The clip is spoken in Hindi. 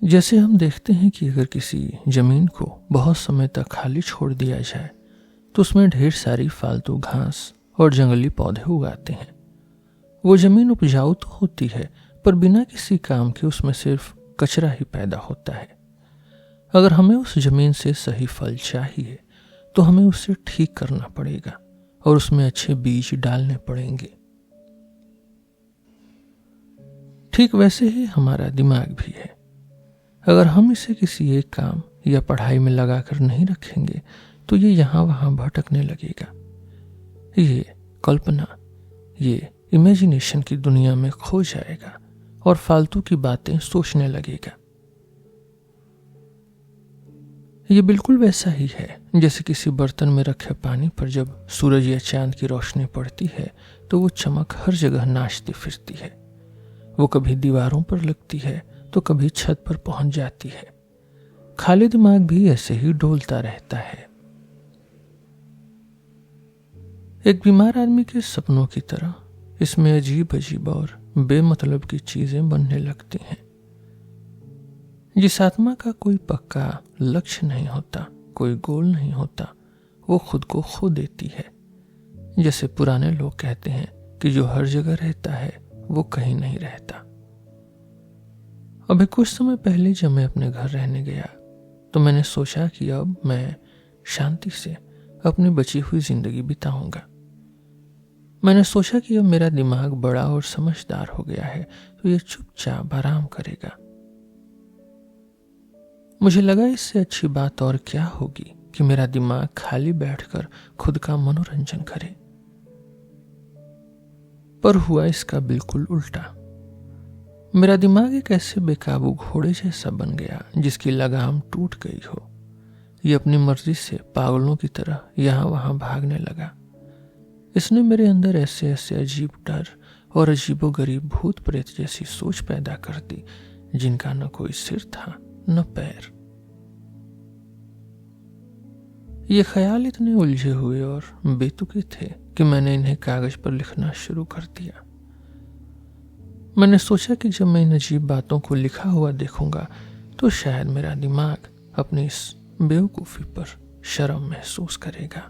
जैसे हम देखते हैं कि अगर किसी जमीन को बहुत समय तक खाली छोड़ दिया जाए तो उसमें ढेर सारी फालतू घास और जंगली पौधे उगाते हैं। वो जमीन उपजाऊ तो होती है, पर बिना किसी काम के उसमें सिर्फ कचरा ही पैदा होता है। अगर हमें उस जमीन से सही फल चाहिए तो हमें उसे ठीक करना पड़ेगा और उसमें अच्छे बीज डालने पड़ेंगे। ठीक वैसे ही हमारा दिमाग भी है। अगर हम इसे किसी एक काम या पढ़ाई में लगाकर नहीं रखेंगे तो ये यहाँ वहाँ भटकने लगेगा। ये कल्पना, ये इमेजिनेशन की दुनिया में खो जाएगा और फालतू की बातें सोचने लगेगा। ये बिल्कुल वैसा ही है जैसे किसी बर्तन में रखे पानी पर जब सूरज या चांद की रोशनी पड़ती है तो वो चमक हर जगह नाचती फिरती है। वो कभी दीवारों पर लगती है तो कभी छत पर पहुंच जाती है। खाली दिमाग भी ऐसे ही डोलता रहता है। एक बीमार आदमी के सपनों की तरह इसमें अजीब अजीब और बेमतलब की चीजें बनने लगती हैं। जिस आत्मा का कोई पक्का लक्ष्य नहीं होता, कोई गोल नहीं होता, वो खुद को खो देती है। जैसे पुराने लोग कहते हैं कि जो हर जगह रहता है वो कहीं नहीं रहता। अभी कुछ समय पहले जब मैं अपने घर रहने गया तो मैंने सोचा कि अब मैं शांति से अपनी बची हुई जिंदगी बिताऊंगा। मैंने सोचा कि अब मेरा दिमाग बड़ा और समझदार हो गया है तो ये चुपचाप आराम करेगा। मुझे लगा इससे अच्छी बात और क्या होगी कि मेरा दिमाग खाली बैठकर खुद का मनोरंजन करे। पर हुआ इसका बिल्कुल उल्टा। मेरा दिमाग एक ऐसे बेकाबू घोड़े जैसा बन गया जिसकी लगाम टूट गई हो। ये अपनी मर्जी से पागलों की तरह यहाँ वहां भागने लगा। इसने मेरे अंदर ऐसे ऐसे अजीब डर और अजीबोगरीब भूत प्रेत जैसी सोच पैदा कर दी जिनका न कोई सिर था न पैर। ये ख्याल इतने उलझे हुए और बेतुके थे कि मैंने इन्हें कागज पर लिखना शुरू कर दिया। मैंने सोचा कि जब मैं इन अजीब बातों को लिखा हुआ देखूंगा तो शायद मेरा दिमाग अपनी इस बेवकूफ़ी पर शर्म महसूस करेगा।